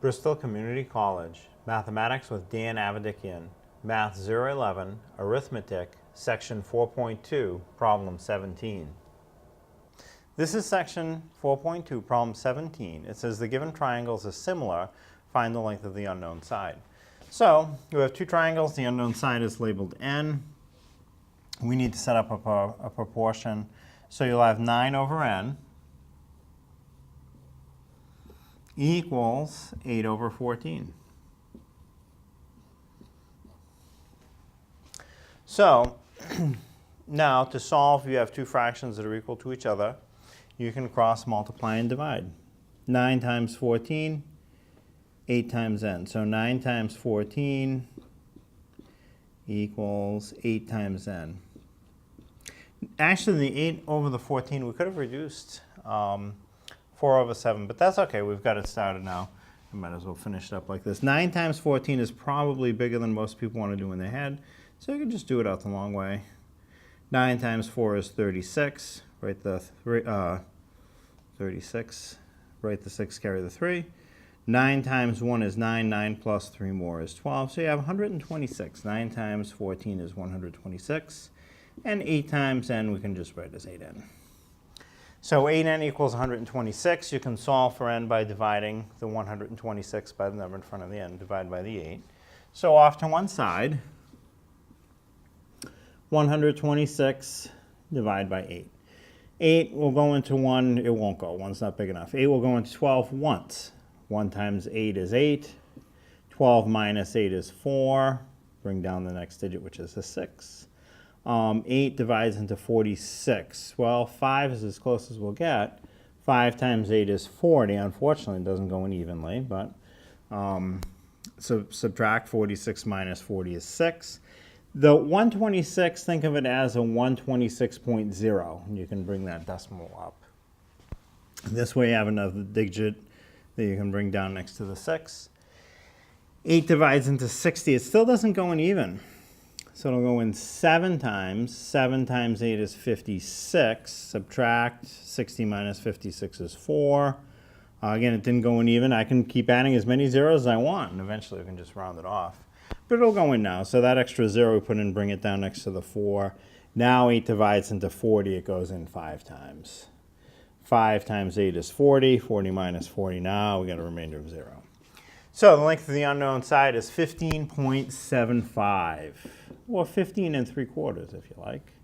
Bristol Community College, Mathematics with Dan Avedikian, Math 011, Arithmetic, Section 4.2, Problem 17. This is Section 4.2, Problem 17. It says the given triangles are similar. Find the length of the unknown side. So we have two triangles. The unknown side is labeled n. We need to set up a proportion. So you'll have 9 over n equals 8 over 14. So now to solve, you have two fractions that are equal to each other. You can cross multiply and divide. 9 times 14, 8 times n. So 9 times 14 equals 8 times n. Actually, the 8 over the 14, we could have reduced 4 over 7, but that's okay. We've got it started now. We might as well finish it up like this. 9 times 14 is probably bigger than most people want to do in their head, so you can just do it out the long way. 9 times 4 is 36. Write the 36. Write the 6, carry the 3. 9 times 1 is 9. 9 plus 3 more is 12. So you have 126. 9 times 14 is 126. And 8 times n we can just write as 8n. So 8n equals 126. You can solve for n by dividing the 126 by the number in front of the n, divided by the 8. So off to one side, 126 divided by 8. 8 will go into 1. It won't go. 1's not big enough. 8 will go into 12 once. 1 times 8 is 8. 12 minus 8 is 4. Bring down the next digit, which is a 6. 8 divides into 46. Well, 5 is as close as we'll get. 5 times 8 is 40. Unfortunately, it doesn't go in evenly, but so subtract 46 minus 40 is 6. The 126, think of it as a 126.0. You can bring that decimal up. This way you have another digit that you can bring down next to the 6. 8 divides into 60. It still doesn't go in even. So it'll go in 7 times. 7 times 8 is 56. Subtract 60 minus 56 is 4. Again, it didn't go in even. I can keep adding as many zeros as I want, and eventually we can just round it off. But it'll go in now. So that extra 0 we put in, bring it down next to the 4. Now 8 divides into 40. It goes in 5 times. 5 times 8 is 40. 40 minus 40. Now we got a remainder of 0. So the length of the unknown side is 15.75. Or 15 3/4 if you like.